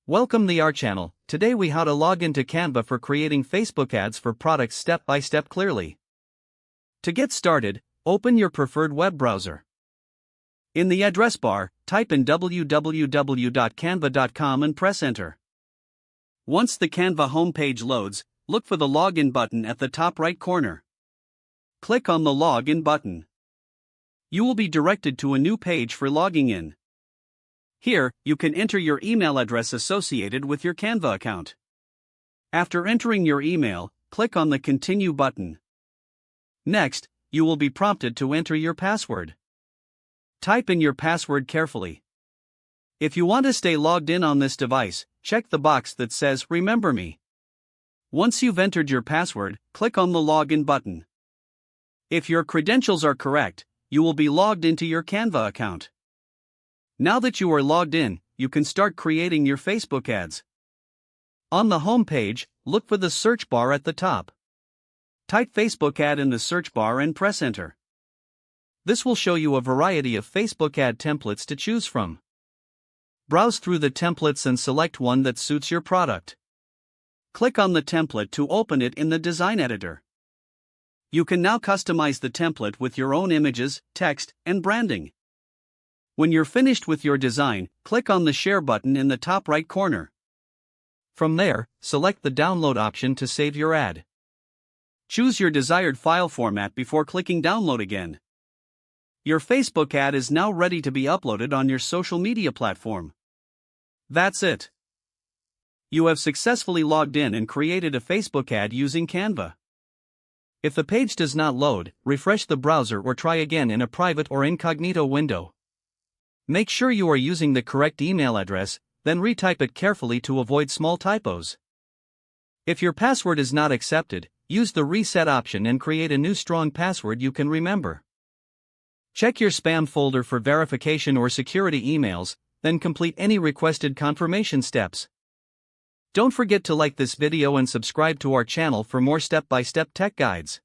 Welcome to our channel. Today we how to log into Canva for creating Facebook ads for products step by step clearly. To get started, open your preferred web browser. In the address bar, type in www.canva.com and press enter. Once the Canva homepage loads, look for the login button at the top right corner. Click on the login button. You will be directed to a new page for logging in. Here, you can enter your email address associated with your Canva account. After entering your email, click on the Continue button. Next, you will be prompted to enter your password. Type in your password carefully. If you want to stay logged in on this device, check the box that says Remember Me. Once you've entered your password, click on the Login button. If your credentials are correct, you will be logged into your Canva account. Now that you are logged in, you can start creating your Facebook ads. On the home page, look for the search bar at the top. Type Facebook ad in the search bar and press enter. This will show you a variety of Facebook ad templates to choose from. Browse through the templates and select one that suits your product. Click on the template to open it in the design editor. You can now customize the template with your own images, text, and branding. When you're finished with your design, click on the Share button in the top right corner. From there, select the Download option to save your ad. Choose your desired file format before clicking Download again. Your Facebook ad is now ready to be uploaded on your social media platform. That's it. You have successfully logged in and created a Facebook ad using Canva. If the page does not load, refresh the browser or try again in a private or incognito window. Make sure you are using the correct email address, then retype it carefully to avoid small typos. If your password is not accepted, use the Reset option and create a new strong password you can remember. Check your spam folder for verification or security emails, then complete any requested confirmation steps. Don't forget to like this video and subscribe to our channel for more step-by-step tech guides.